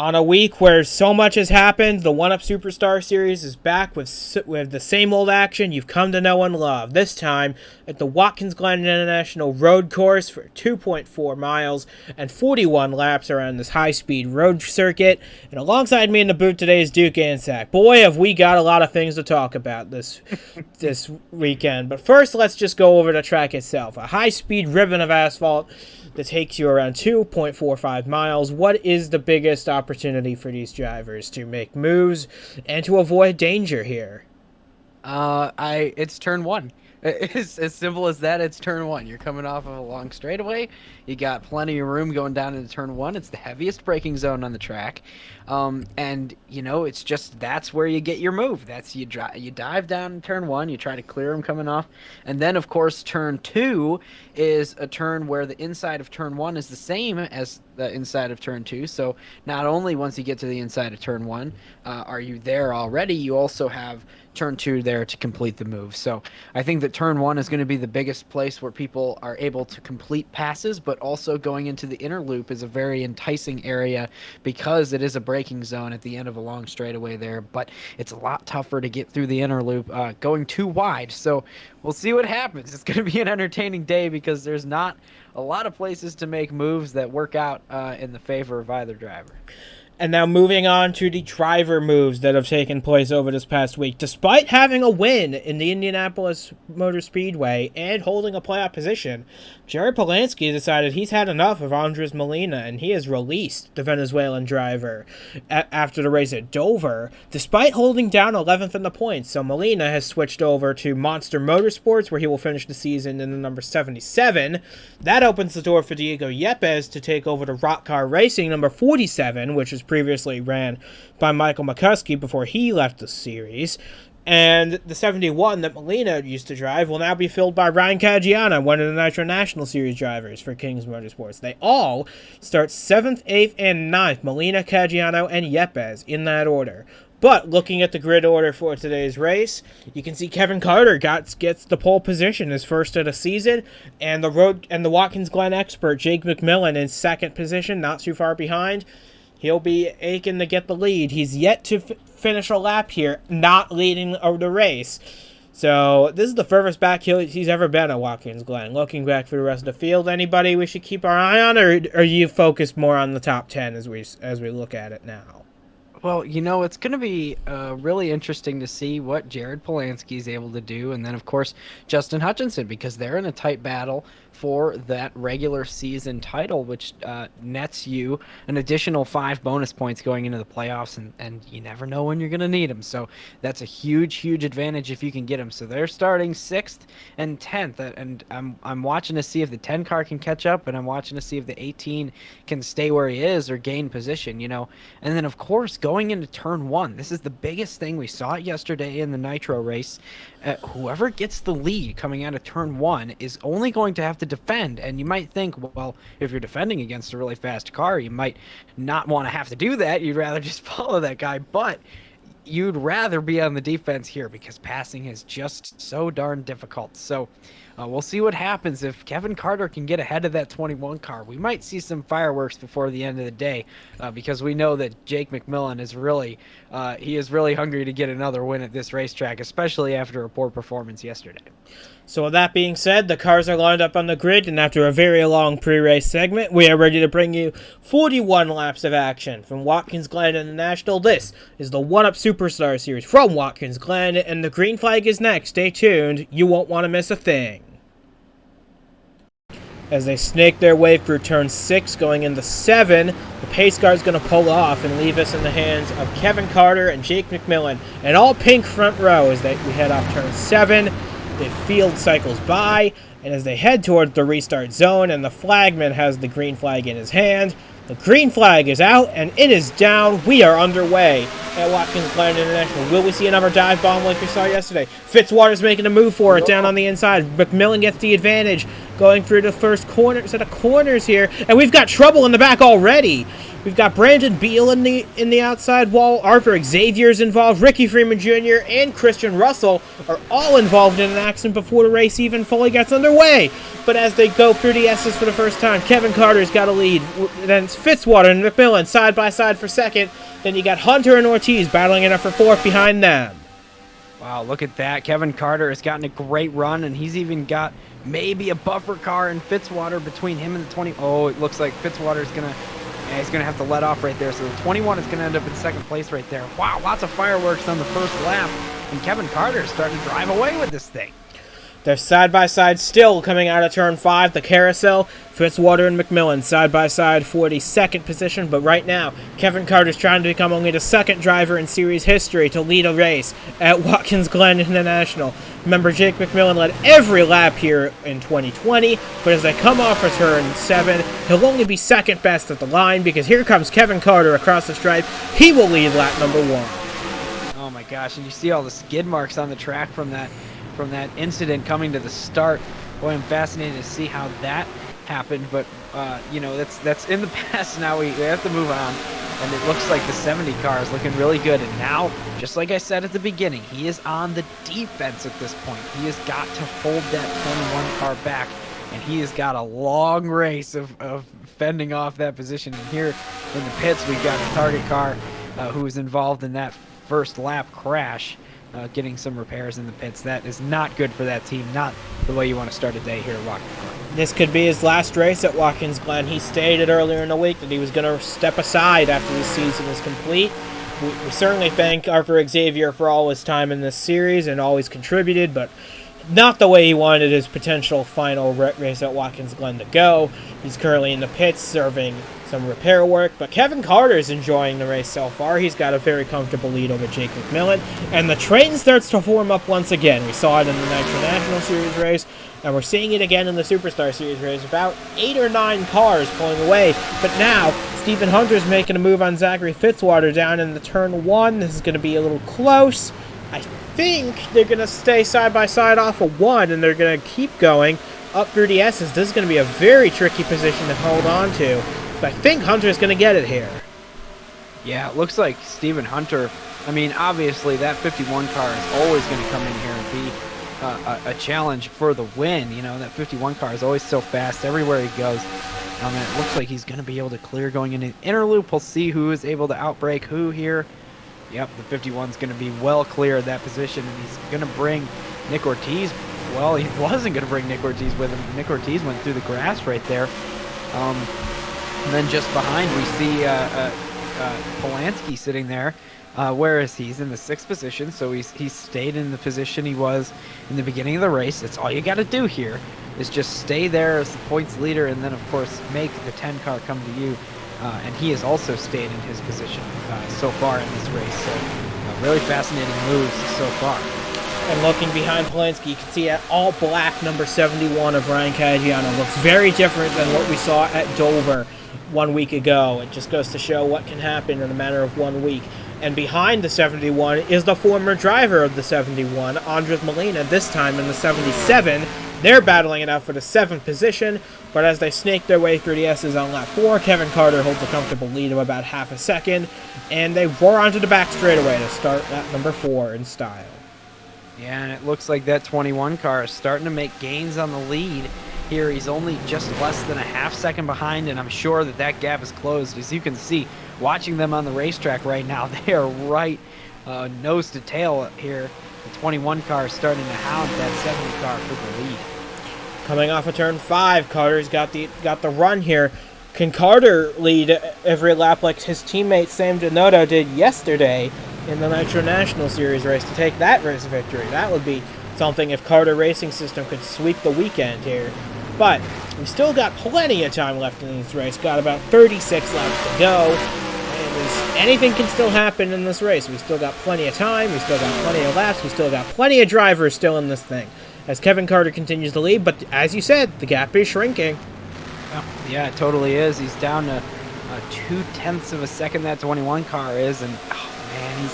On a week where so much has happened, the One Up Superstar Series is back with the same old action you've come to know and love. This time at the Watkins Glen International Road Course for 2.4 miles and 41 laps around this high-speed road circuit. And alongside me in the booth today is Duke Ansack. Boy, have we got a lot of things to talk about this weekend. But first, let's just go over the track itself. A high-speed ribbon of asphalt that takes you around 2.45 miles. What is the biggest opportunity for these drivers to make moves and to avoid danger here? It's turn one. It's as simple as that. It's turn one. You're coming off of a long straightaway. You got plenty of room going down into turn one. It's the heaviest braking zone on the track. And it's just, that's where you get your move. That's you dive down in turn one, you try to clear them coming off. And then of course turn two is a turn where the inside of turn one is the same as the inside of turn two. So not only once you get to the inside of turn one, are you there already, you also have turn two there to complete the move. So I think that turn one is going to be the biggest place where people are able to complete passes, but also going into the inner loop is a very enticing area because it is a braking zone at the end of a long straightaway there, but it's a lot tougher to get through the inner loop going too wide. So we'll see what happens. It's going to be an entertaining day because there's not a lot of places to make moves that work out in the favor of either driver. And now moving on to the driver moves that have taken place over this past week. Despite having a win in the Indianapolis Motor Speedway and holding a playoff position, Jared Polanski decided he's had enough of Andres Molina, and he has released the Venezuelan driver after the race at Dover, despite holding down 11th in the points. So Molina has switched over to Monster Motorsports, where he will finish the season in the number 77. That opens the door for Diego Yepes to take over the Rock Car Racing number 47, which is previously ran by Michael McCuskey before he left the series. And the 71 that Molina used to drive will now be filled by Ryan Caggiano, one of the Nitro National Series drivers for Kings Motorsports. They all start 7th, 8th, and 9th, Molina, Caggiano, and Yepes, in that order. But looking at the grid order for today's race, you can see Kevin Carter gets the pole position, his first of the season, and the Watkins Glen expert Jake McMillan in second position, not too far behind. He'll be aching to get the lead. He's yet to finish a lap here, not leading the race. So this is the furthest back he's ever been at Watkins Glen. Looking back through the rest of the field, anybody we should keep our eye on, or are you focused more on the top 10 as we look at it now? Well, it's going to be really interesting to see what Jared Polanski is able to do. And then, of course, Justin Hutchinson, because they're in a tight battle for that regular season title, which nets you an additional 5 bonus points going into the playoffs. And you never know when you're going to need them. So that's a huge, huge advantage if you can get them. So they're starting 6th and 10th. And I'm watching to see if the 10 car can catch up. And I'm watching to see if the 18 can stay where he is or gain position, And then, of course, going into turn one, this is the biggest thing. We saw it yesterday in the Nitro race. Whoever gets the lead coming out of turn one is only going to have to defend. And you might think, well, if you're defending against a really fast car, you might not want to have to do that. You'd rather just follow that guy. But you'd rather be on the defense here because passing is just so darn difficult. So we'll see what happens if Kevin Carter can get ahead of that 21 car. We might see some fireworks before the end of the day because we know that Jake McMillan is really hungry to get another win at this racetrack, especially after a poor performance yesterday. So with that being said, the cars are lined up on the grid, and after a very long pre-race segment, we are ready to bring you 41 laps of action from Watkins Glen International. This is the One Up Superstar Series from Watkins Glen, and the green flag is next. Stay tuned. You won't want to miss a thing. As they snake their way through turn 6, going into 7, the pace car is going to pull off and leave us in the hands of Kevin Carter and Jake McMillan. An all-pink front row as we head off turn 7. The field cycles by, and as they head towards the restart zone, and the flagman has the green flag in his hand, the green flag is out, and it is down. We are underway at Watkins Glen International. Will we see another dive bomb like we saw yesterday? Fitzwater's making a move for it down on the inside. McMillan gets the advantage going through the first set of corners here, and we've got trouble in the back already. We've got Brandon Beal in the outside wall. Arthur Xavier's involved. Ricky Freeman Jr. and Christian Russell are all involved in an accident before the race even fully gets underway. But as they go through the S's for the first time, Kevin Carter's got a lead. Then it's Fitzwater and McMillan side by side for second. Then you got Hunter and Ortiz battling it up for fourth behind them. Wow, look at that. Kevin Carter has gotten a great run, and he's even got maybe a buffer car and Fitzwater between him and the 20. Oh, it looks like Fitzwater's going to... Yeah, he's going to have to let off right there. So the 21 is going to end up in second place right there. Wow, lots of fireworks on the first lap. And Kevin Carter is starting to drive away with this thing. They're side by side still coming out of turn 5, the carousel. Fitzwater and McMillan side by side for the second position. But right now, Kevin Carter's trying to become only the second driver in series history to lead a race at Watkins Glen International. Remember, Jake McMillan led every lap here in 2020, but as they come off of turn 7, he'll only be second best at the line because here comes Kevin Carter across the stripe. He will lead lap number 1. Oh my gosh, and you see all the skid marks on the track from that incident coming to the start. Boy, I'm fascinated to see how that happened, but you know, that's in the past now. We have to move on, and it looks like the 70 car is looking really good. And now, just like I said at the beginning, he is on the defense at this point. He has got to hold that 21 car back, and he has got a long race of fending off that position. And here in the pits, we've got the target car who was involved in that first lap crash. Getting some repairs in the pits. That is not good for that team, not the way you want to start a day here at Watkins Glen. This could be his last race at Watkins Glen. He stated earlier in the week that he was going to step aside after the season is complete. We certainly thank Arthur Xavier for all his time in this series and always contributed, but not the way he wanted his potential final race at Watkins Glen to go. He's currently in the pits serving some repair work, but Kevin Carter's enjoying the race so far. He's got a very comfortable lead over Jake McMillan, and the train starts to form up once again. We saw it in the Nitro National Series race, and we're seeing it again in the Superstar Series race. About 8 or 9 cars pulling away, but now Stephen Hunter's making a move on Zachary Fitzwater down in the turn 1. This is going to be a little close. I think they're going to stay side by side off of 1, and they're going to keep going up through the S's. This is going to be a very tricky position to hold on to. But I think Hunter's going to get it here. Yeah, it looks like Stephen Hunter, I mean, obviously that 51 car is always going to come in here and be a challenge for the win. You know, that 51 car is always so fast everywhere he goes. And it looks like he's going to be able to clear going into the inner loop. We'll see who is able to outbrake who here. Yep, the 51 is going to be well clear of that position, and he's going to bring Nick Ortiz. Well, he wasn't going to bring Nick Ortiz with him. Nick Ortiz went through the grass right there. And then just behind, we see Polanski sitting there. Where is he? He's in the 6th position, so he's stayed in the position he was in the beginning of the race. That's all you got to do here is just stay there as the points leader, and then, of course, make the 10 car come to you. And he has also stayed in his position so far in this race. So really fascinating moves so far. And looking behind Polanski, you can see that all black number 71 of Ryan Caggiano looks very different than what we saw at Dover 1 week ago. It just goes to show what can happen in a matter of 1 week. And behind the 71 is the former driver of the 71, Andres Molina, this time in the 77. They're battling it out for the 7th position, but as they snake their way through the S's on lap 4, Kevin Carter holds a comfortable lead of about half a second, and they roar onto the back straightaway to start lap number 4 in style. Yeah, and it looks like that 21 car is starting to make gains on the lead. Here, he's only just less than a half second behind, and I'm sure that gap is closed. As you can see, watching them on the racetrack right now, they are right nose to tail here. The 21 car is starting to hound that 70 car for the lead. Coming off of turn 5, Carter's got the run here. Can Carter lead every lap like his teammate Sam Donotto did yesterday in the Nitro National Series race to take that race victory? That would be something if Carter Racing System could sweep the weekend here. But we've still got plenty of time left in this race. Got about 36 laps to go. And anything can still happen in this race. We still got plenty of time. We still got plenty of laps. We still got plenty of drivers still in this thing. As Kevin Carter continues to lead. But as you said, the gap is shrinking. Yeah, it totally is. He's down to 0.2 of a second, that 21 car is. And, oh, man, he's,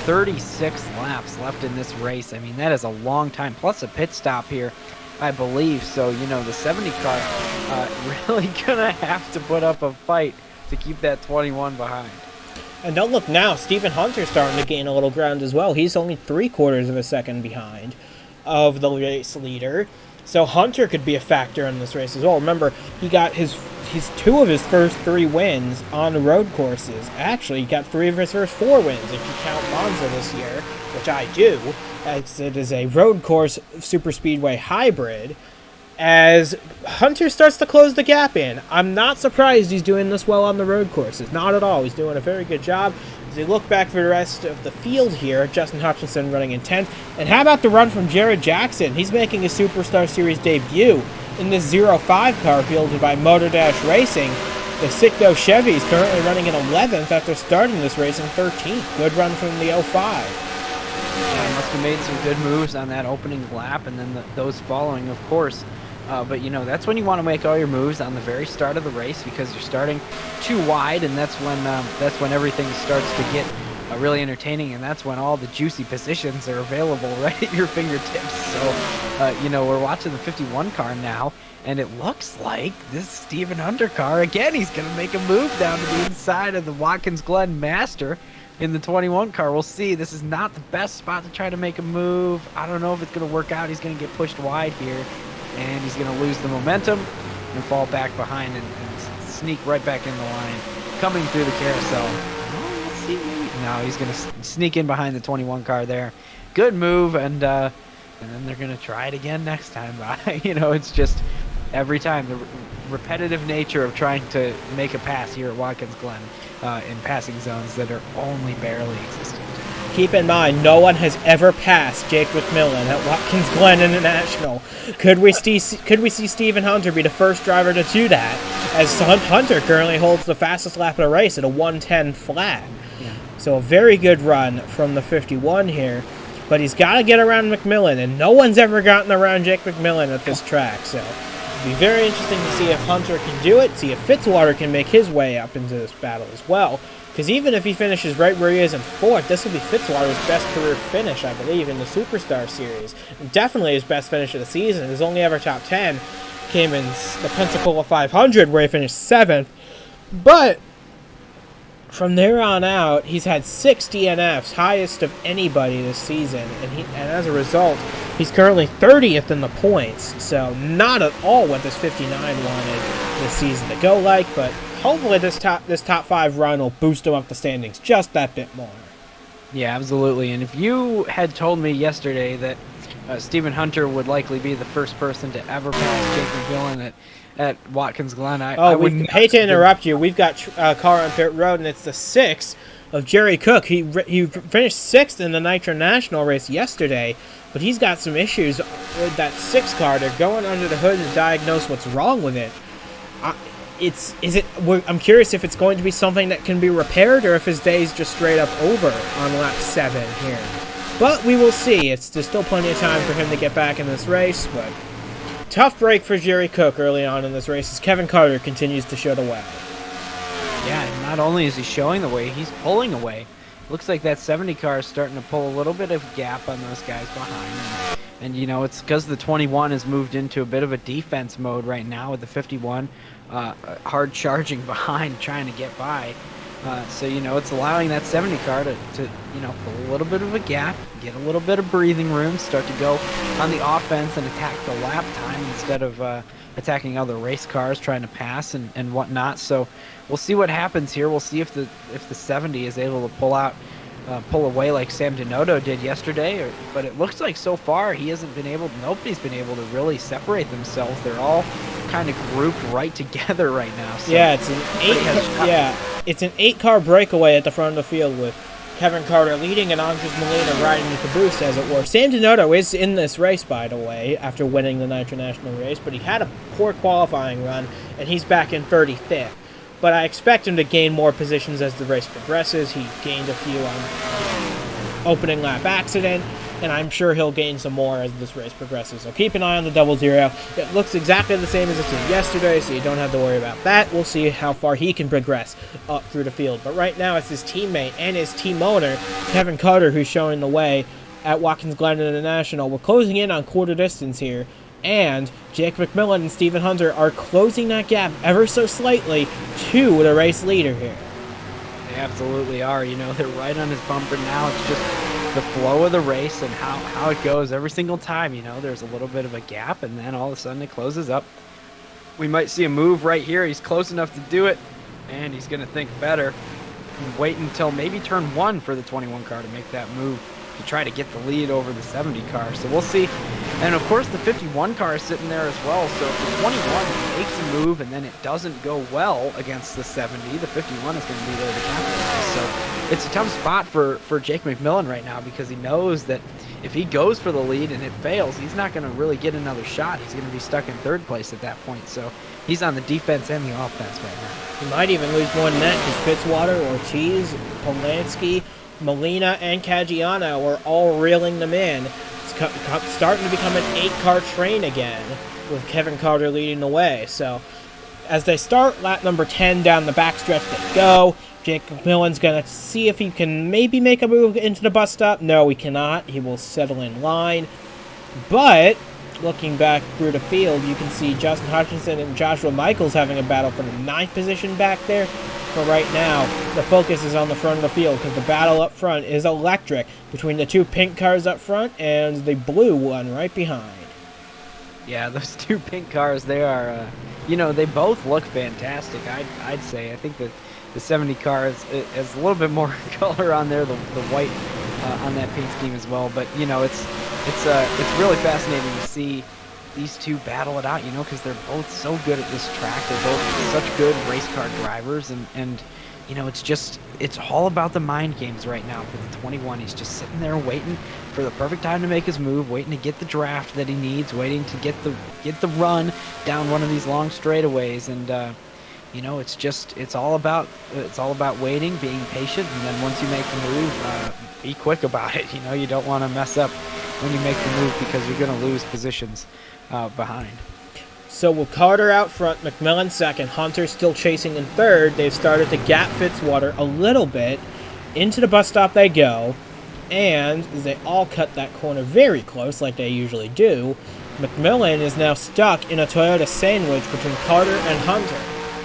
36 laps left in this race. I mean, that is a long time. Plus a pit stop here, I believe. So, the 70 car really going to have to put up a fight to keep that 21 behind. And don't look now, Stephen Hunter's starting to gain a little ground as well. He's only 3/4 of a second behind of the race leader. So Hunter could be a factor in this race as well. Remember, he got his two of his first 3 wins on the road courses. Actually, he got 3 of his first 4 wins if you count Monza this year, which I do, as it is a road course super speedway hybrid. As Hunter starts to close the gap in, I'm not surprised he's doing this well on the road courses. Not at all. He's doing a very good job. As you look back for the rest of the field here, Justin Hutchinson running in 10th. And how about the run from Jared Jackson? He's making his Superstar Series debut in this 05 car fielded by Motor Dash Racing. The Sicko Chevy is currently running in 11th after starting this race in 13th. Good run from the 05. Yeah, must have made some good moves on that opening lap, and then those following, of course. But, you know, that's when you want to make all your moves on the very start of the race, because you're starting too wide, and that's when everything starts to get really entertaining, and that's when all the juicy positions are available right at your fingertips. So, you know, we're watching the 51 car now, and it looks like this Stephen Hunter car, again, he's going to make a move down to the inside of the Watkins Glen Master in the 21 car. We'll see. This is not the best spot to try to make a move. I don't know if it's going to work out. He's going to get pushed wide here, and he's going to lose the momentum and fall back behind and sneak right back in the line, coming through the carousel. Oh, let's see. No, he's going to sneak in behind the 21 car there. Good move, and then they're going to try it again next time. You know, it's just every time the repetitive nature of trying to make a pass here at Watkins Glen in passing zones that are only barely existent. Keep in mind, no one has ever passed Jake McMillan at Watkins Glen International. Could we see Stephen Hunter be the first driver to do that? As Hunter currently holds the fastest lap of the race at a 1:10 flat. Yeah. So a very good run from the 51 here. But he's got to get around McMillan, and no one's ever gotten around Jake McMillan at this track. So it'll be very interesting to see if Hunter can do it, see if Fitzwater can make his way up into this battle as well. Because even if he finishes right where he is in 4th, this will be Fitzwater's best career finish, I believe, in the Superstar Series. And definitely his best finish of the season. His only ever top 10 came in the Pensacola 500, where he finished 7th. But from there on out, he's had 6 DNFs, highest of anybody this season. And as a result, he's currently 30th in the points. So not at all what this 59 wanted this season to go like, but hopefully this top 5 run will boost him up the standings just that bit more. Yeah, absolutely. And if you had told me yesterday that Stephen Hunter would likely be the first person to ever pass Jake McMillan at Watkins Glen, I would hate to interrupt you. We've got a car on pit road, and it's the 6 of Jerry Cook. He finished 6th in the Nitro National race yesterday, but he's got some issues with that 6 car. They're going under the hood to diagnose what's wrong with it. I'm curious if it's going to be something that can be repaired, or if his day's just straight up over on lap 7 here. But we will see. There's still plenty of time for him to get back in this race, but tough break for Jerry Cook early on in this race as Kevin Carter continues to show the way. Yeah, and not only is he showing the way, he's pulling away. Looks like that 70 car is starting to pull a little bit of gap on those guys behind. And you know, it's because the 21 has moved into a bit of a defense mode right now with the 51 hard charging behind, trying to get by. So, you know, it's allowing that 70 car to, you know, pull a little bit of a gap, get a little bit of breathing room, start to go on the offense and attack the lap time instead of attacking other race cars trying to pass and whatnot. So we'll see what happens here. We'll see if the 70 is able to pull away like Sam Denotto did yesterday, but it looks like so far nobody's been able to really separate themselves. They're all kind of grouped right together right now. So yeah, it's an 8-car breakaway at the front of the field with Kevin Carter leading and Andres Molina riding the caboose, as it were. Sam Denotto is in this race, by the way, after winning the Nitro National race, but he had a poor qualifying run, and he's back in 35th. But I expect him to gain more positions as the race progresses. He gained a few on opening lap accident, and I'm sure he'll gain some more as this race progresses. So keep an eye on the 00. It looks exactly the same as it did yesterday, so you don't have to worry about that. We'll see how far he can progress up through the field. But right now, it's his teammate and his team owner, Kevin Carter, who's showing the way at Watkins Glen International. We're closing in on quarter distance here And Jake McMillan and Stephen Hunter are closing that gap ever so slightly to the race leader here. They absolutely are. They're right on his bumper now. It's just the flow of the race and how it goes every single time. There's a little bit of a gap, and then all of a sudden it closes up. We might see a move right here. He's close enough to do it, and he's going to think better and wait until maybe turn 1 for the 21 car to make that move to try to get the lead over the 70 car. So we'll see. And of course the 51 car is sitting there as well. So if the 21 makes a move and then it doesn't go well against the 70, the 51 is going to be there to capitalize. So it's a tough spot for Jake McMillan right now, because he knows that if he goes for the lead and it fails, he's not going to really get another shot. He's going to be stuck in 3rd place at that point. So he's on the defense and the offense right now. He might even lose more than that, because Fitzwater, Ortiz, Polanski, Molina, and Caggiano are all reeling them in. It's starting to become an 8-car train again, with Kevin Carter leading the way. So as they start lap number 10 down the backstretch they go. Jake McMillan's going to see if he can maybe make a move into the bus stop. No, he cannot. He will settle in line. But looking back through the field, you can see Justin Hutchinson and Joshua Michaels having a battle for the 9th position back there. But right now, the focus is on the front of the field, because the battle up front is electric between the 2 pink cars up front and the blue one right behind. Yeah, those 2 pink cars, they are, they both look fantastic, I'd say. I think that the 70 car has a little bit more color on there, the white on that paint scheme as well. But, it's really fascinating to see these 2 battle it out, because they're both so good at this track. They're both such good race car drivers, and it's all about the mind games right now for the 21. He's just sitting there waiting for the perfect time to make his move, waiting to get the draft that he needs, waiting to get the run down one of these long straightaways. And it's all about waiting, being patient, and then once you make the move, be quick about it. You don't want to mess up when you make the move, because you're going to lose positions behind. So with Carter out front, McMillan second, Hunter still chasing in third. They've started to gap Fitzwater a little bit. Into the bus stop they go, and as they all cut that corner very close like they usually do, McMillan is now stuck in a Toyota sandwich between Carter and Hunter.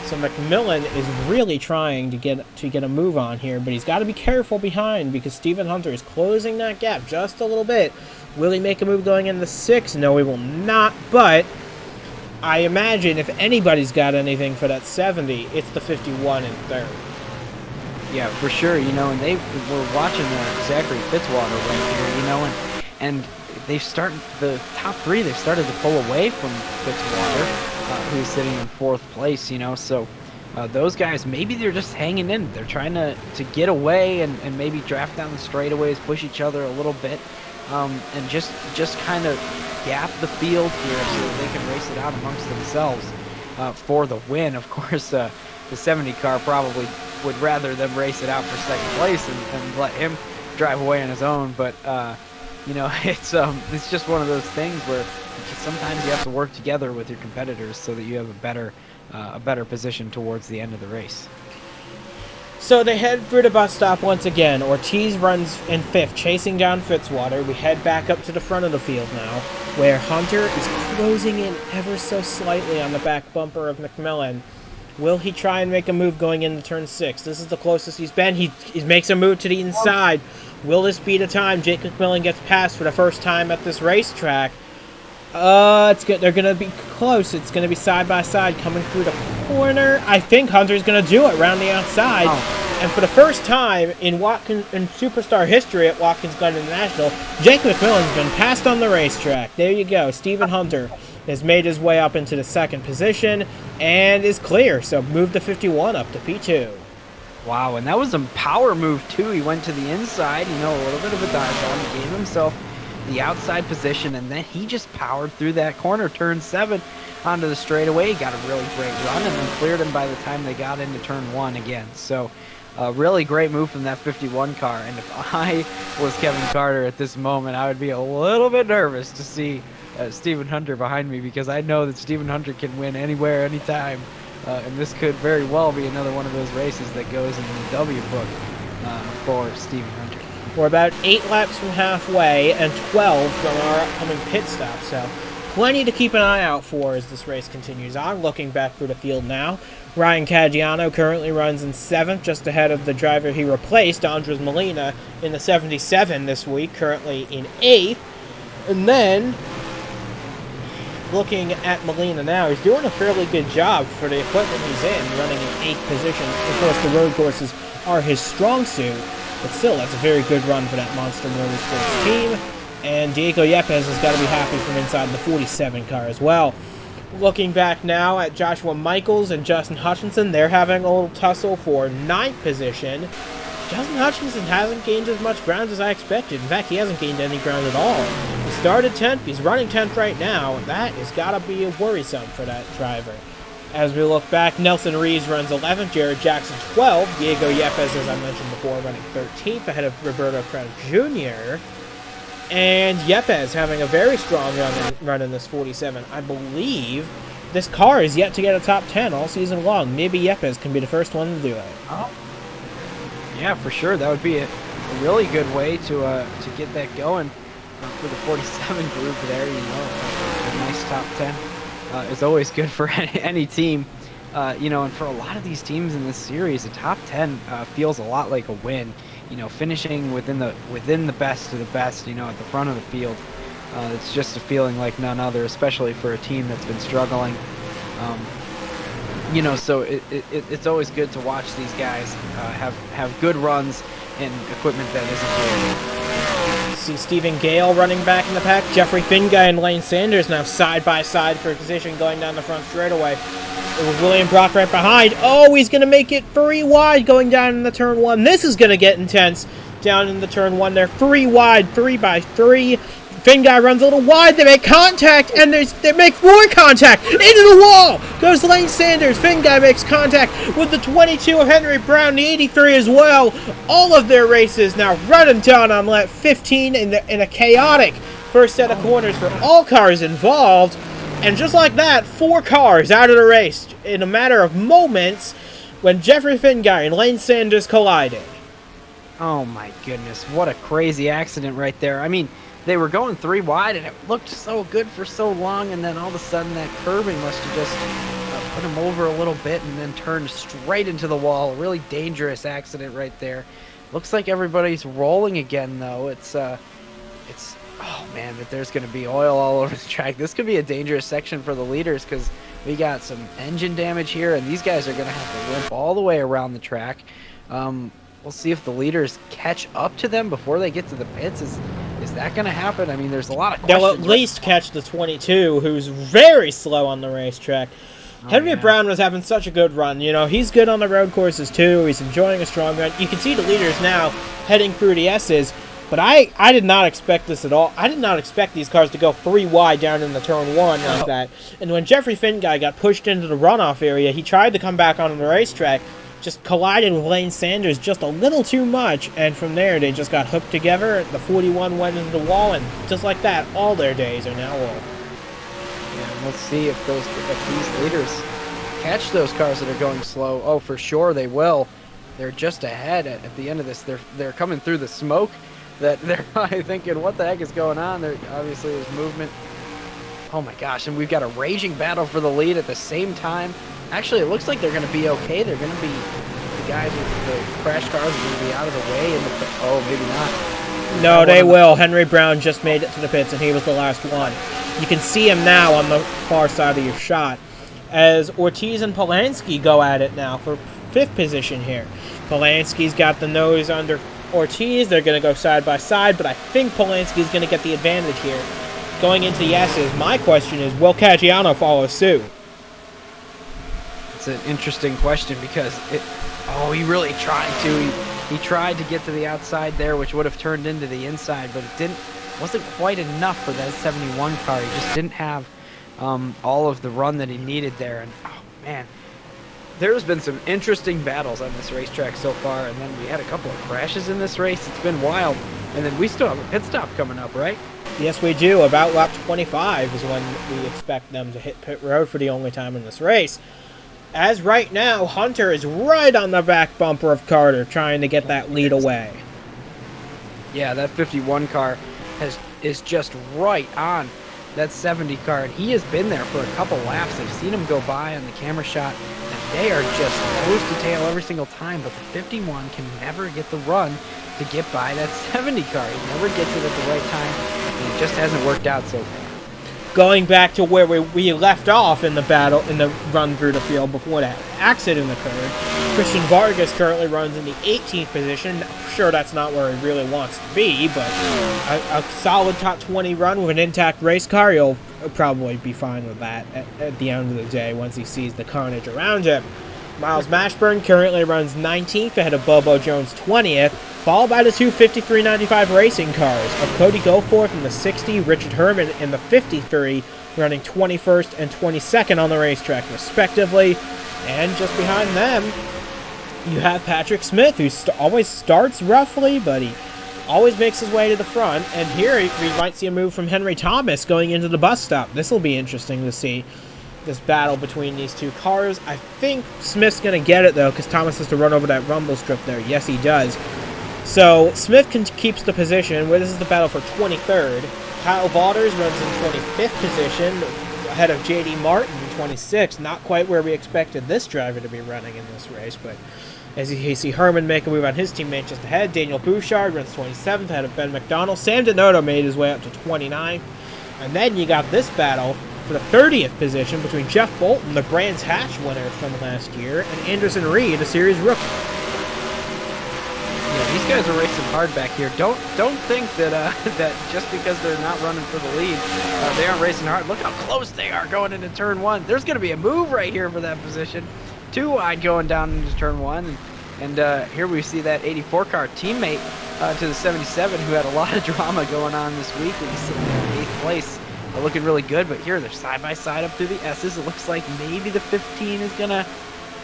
So McMillan is really trying to get a move on here, but he's got to be careful behind, because Stephen Hunter is closing that gap just a little bit. Will he make a move going into 6? No, he will not, but I imagine if anybody's got anything for that 70, it's the 51 in third. Yeah, for sure, and we're watching Zachary Fitzwater right here, and they've started, the top 3, they've started to pull away from Fitzwater, who's sitting in 4th place, so those guys, maybe they're just hanging in. They're trying to get away and maybe draft down the straightaways, push each other a little bit, and just kind of gap the field here so that they can race it out amongst themselves for the win. Of course, the 70 car probably would rather them race it out for 2nd place and let him drive away on his own, but it's just one of those things where sometimes you have to work together with your competitors so that you have a better position towards the end of the race. So they head through the bus stop once again. Ortiz runs in 5th, chasing down Fitzwater. We head back up to the front of the field now, where Hunter is closing in ever so slightly on the back bumper of McMillan. Will he try and make a move going into turn 6? This is the closest he's been. He makes a move to the inside. Will this be the time Jake McMillan gets past for the first time at this racetrack? It's good. They're gonna be close. It's gonna be side by side coming through the corner. I think Hunter's gonna do it around the outside. Oh. And for the first time in Superstar history at Watkins Glen International, Jake McMillan's been passed on the racetrack. There you go. Stephen Hunter has made his way up into the 2nd position and is clear. So move the 51 up to P2. Wow, and that was a power move too. He went to the inside, a little bit of a dive bomb. He gave himself the outside position, and then he just powered through that corner, turn 7, onto the straightaway. He got a really great run, and then cleared him by the time they got into turn 1 again. So a really great move from that 51 car, and if I was Kevin Carter at this moment, I would be a little bit nervous to see Stephen Hunter behind me, because I know that Stephen Hunter can win anywhere, anytime, and this could very well be another one of those races that goes in the W book for Stephen Hunter. We're about 8 laps from halfway and 12 from our upcoming pit stop, so plenty to keep an eye out for as this race continues on. Looking back through the field now, Ryan Caggiano currently runs in 7th, just ahead of the driver he replaced, Andres Molina, in the 77 this week, currently in 8th. And then, looking at Molina now, he's doing a fairly good job for the equipment he's in, running in 8th position. Of course, the road courses are his strong suit, but still, that's a very good run for that Monster Motorsports team. And Diego Yepes has got to be happy from inside the 47 car as well. Looking back now at Joshua Michaels and Justin Hutchinson, they're having a little tussle for 9th position. Justin Hutchinson hasn't gained as much ground as I expected. In fact, he hasn't gained any ground at all. He started 10th, he's running 10th right now. That has got to be worrisome for that driver. As we look back, Nelson Reeves runs 11th, Jared Jackson 12th, Diego Yepes, as I mentioned before, running 13th ahead of Roberto Craig Jr., and Yepes having a very strong run in this 47. I believe this car is yet to get a top 10 all season long. Maybe Yepes can be the first one to do it. Oh. Yeah, for sure. That would be a really good way to get that going for the 47 group there. You know, a nice top 10 is always good for any team. You know, and for a lot of these teams in this series, a top 10 feels a lot like a win. You know, finishing within the best of the best, you know, at the front of the field. It's just a feeling like none other, especially for a team that's been struggling. You know, so it's always good to watch these guys have good runs and equipment that isn't good. See Stephen Gale running back in the pack. Jeffrey Finguy and Lane Sanders now side by side for a position going down the front straightaway. It was William Brock right behind. Oh, he's going to make it 3 wide going down in the turn 1. This is going to get intense down in the turn 1 there. 3 wide, 3 by 3. Finguy runs a little wide. They make contact, and they make more contact. Into the wall goes Lane Sanders. Finguy makes contact with the 22 of Henry Brown, the 83 as well. All of their races now running down on lap 15 in a chaotic first set of corners for all cars involved. And just like that, 4 cars out of the race in a matter of moments when Jeffrey Finguy and Lane Sanders collided. Oh my goodness, what a crazy accident right there. I mean, they were going 3 wide and it looked so good for so long, and then all of a sudden that curbing must have just put him over a little bit and then turned straight into the wall. Really dangerous accident right there. Looks like everybody's rolling again though. It's oh man, but there's going to be oil all over the track. This could be a dangerous section for the leaders because we got some engine damage here, and these guys are going to have to limp all the way around the track. We'll see if the leaders catch up to them before they get to the pits. Is that going to happen? I mean, there's a lot of questions. They'll at least catch the 22, who's very slow on the racetrack. Henry Brown was having such a good run. You know, he's good on the road courses too. He's enjoying a strong run. You can see the leaders now heading through the S's. But I did not expect this at all. I did not expect these cars to go 3 wide down in the turn 1 like that. And when Jeffrey Finguy got pushed into the runoff area, he tried to come back onto the racetrack, just collided with Lane Sanders just a little too much, and from there they just got hooked together. The 41 went into the wall, and just like that, all their days are now over. Yeah, let's see if these leaders catch those cars that are going slow. Oh, for sure they will. They're just ahead at the end of this. They're coming through the smoke. That they're probably thinking, what the heck is going on? There obviously there's movement. Oh my gosh, and we've got a raging battle for the lead at the same time. Actually, it looks like they're going to be okay. They're going to be, the guys with the crash cars are going to be out of the way. Oh, maybe not. No, they will. Henry Brown just made it to the pits, and he was the last one. You can see him now on the far side of your shot as Ortiz and Polanski go at it now for 5th position here. Polanski's got the nose under Ortiz. They're going to go side by side, but I think Polanski's going to get the advantage here. Going into the S's, my question is, will Caggiano follow suit? It's an interesting question because he really tried to. He tried to get to the outside there, which would have turned into the inside, but it wasn't quite enough for that 71 car. He just didn't have all of the run that he needed there. And oh man, there's been some interesting battles on this racetrack so far, and then we had a couple of crashes in this race. It's been wild, and then we still have a pit stop coming up, right? Yes, we do. About lap 25 is when we expect them to hit pit road for the only time in this race. As right now, Hunter is right on the back bumper of Carter, trying to get that lead away. Yeah, that 51 car is just right on that 70 car, and he has been there for a couple laps. I've seen him go by on the camera shot, and they are just nose to tail every single time, but the 51 can never get the run to get by that 70 car. He never gets it at the right time, and it just hasn't worked out so far. Going back to where we left off in the battle, in the run through the field before that accident occurred, Christian Vargas currently runs in the 18th position. Sure, that's not where he really wants to be, but a solid top 20 run with an intact race car, he'll probably be fine with that at the end of the day once he sees the carnage around him. Miles Mashburn currently runs 19th ahead of Bobo Jones 20th, followed by the two 53.95 racing cars of Cody Goforth in the 60, Richard Herman in the 53, running 21st and 22nd on the racetrack respectively. And just behind them, you have Patrick Smith, who always starts roughly, but he always makes his way to the front. And here we might see a move from Henry Thomas going into the bus stop. This will be interesting to see, this battle between these two cars. I think Smith's going to get it, though, because Thomas has to run over that rumble strip there. Yes, he does. So Smith keeps the position. Where this is the battle for 23rd. Kyle Vaughters runs in 25th position, ahead of J.D. Martin in 26th. Not quite where we expected this driver to be running in this race, but as you see Herman make a move on his teammate just ahead. Daniel Bouchard runs 27th ahead of Ben McDonald. Sam Donota made his way up to 29th. And then you got this battle for the 30th position between Jeff Bolton, the Brands Hatch winner from last year, and Anderson Reed, a series rookie. Yeah, these guys are racing hard back here. Don't think that that just because they're not running for the lead, they aren't racing hard. Look how close they are going into turn one. There's going to be a move right here for that position. Too wide going down into turn one, and here we see that 84 car teammate to the 77, who had a lot of drama going on this week. He's sitting there in 8th place. Looking really good, but here they're side by side up through the S's. It looks like maybe the 15 is gonna,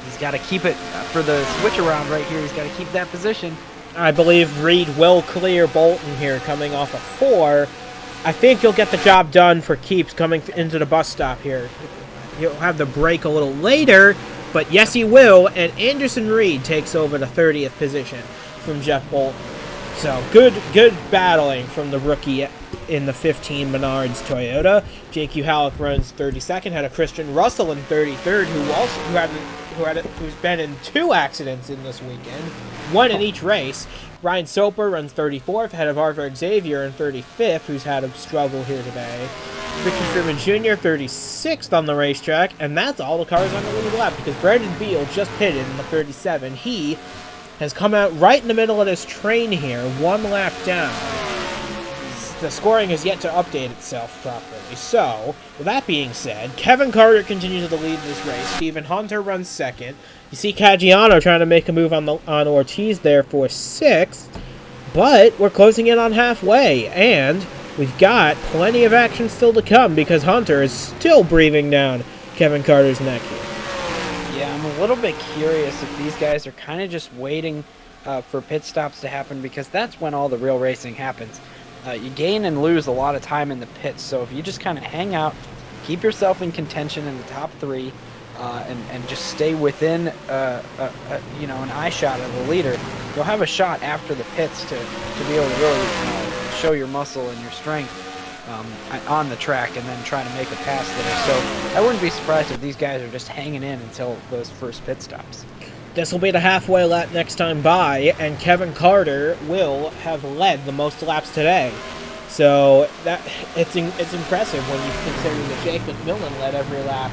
he's got to keep it for the switch around right here. He's got to keep that position. I believe Reed will clear Bolton here coming off of 4. I think he'll get the job done for keeps coming into the bus stop here. He'll have the break a little later, but yes, he will. And Anderson Reed takes over the 30th position from Jeff Bolton. So good battling from the rookie in the 15 Menards Toyota. J.Q. Halleck runs 32nd, had a Christian Russell in 33rd, who's been in 2 accidents in this weekend, 1 in each race. Ryan Soper runs 34th, ahead of Arthur Xavier in 35th, who's had a struggle here today. Ricky Freeman Jr. 36th on the racetrack, and that's all the cars on the lead lap, because Brandon Beal just pitted in the 37. He has come out right in the middle of this train here, 1 lap down. The scoring has yet to update itself properly. So, with that being said, Kevin Carter continues to lead this race. Stephen Hunter runs 2nd. You see Caggiano trying to make a move on Ortiz there for 6th. But we're closing in on halfway, and we've got plenty of action still to come because Hunter is still breathing down Kevin Carter's neck here. Yeah, I'm a little bit curious if these guys are kind of just waiting for pit stops to happen, because that's when all the real racing happens. You gain and lose a lot of time in the pits, so if you just kind of hang out, keep yourself in contention in the top 3, and just stay within an eye shot of the leader, you'll have a shot after the pits to be able to really show your muscle and your strength on the track and then try to make a pass there. So I wouldn't be surprised if these guys are just hanging in until those first pit stops. This will be the halfway lap next time by, and Kevin Carter will have led the most laps today. So that it's impressive when you consider that Jake McMillan led every lap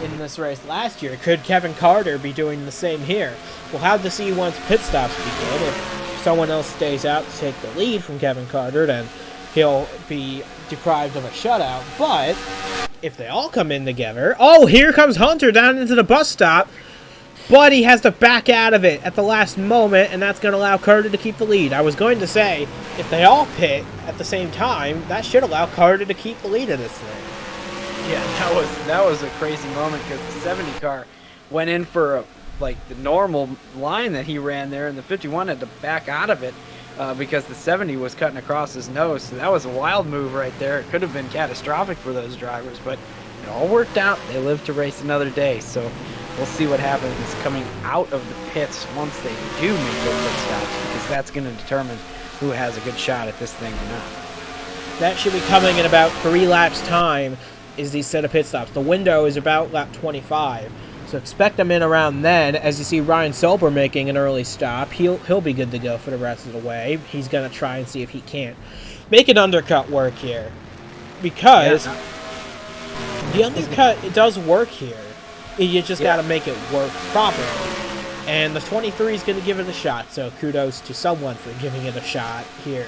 in this race last year. Could Kevin Carter be doing the same here? We'll have to see once pit stops begin. If someone else stays out to take the lead from Kevin Carter, then he'll be deprived of a shutout. But if they all come in together... Oh, here comes Hunter down into the bus stop. But he has to back out of it at the last moment, and that's going to allow Carter to keep the lead. I was going to say, if they all pit at the same time, that should allow Carter to keep the lead of this thing. Yeah, that was a crazy moment, because the 70 car went in for the normal line that he ran there, and the 51 had to back out of it because the 70 was cutting across his nose. So that was a wild move right there. It could have been catastrophic for those drivers, but it all worked out. They lived to race another day, so we'll see what happens coming out of the pits once they do make their pit stops, because that's going to determine who has a good shot at this thing or not. That should be coming in about 3 laps time is these set of pit stops. The window is about lap 25. So expect them in around then. As you see Ryan Silber making an early stop, he'll be good to go for the rest of the way. He's going to try and see if he can't make an undercut work here. Because the undercut, it does work here. You just got to make it work properly. And the 23 is going to give it a shot, so kudos to someone for giving it a shot here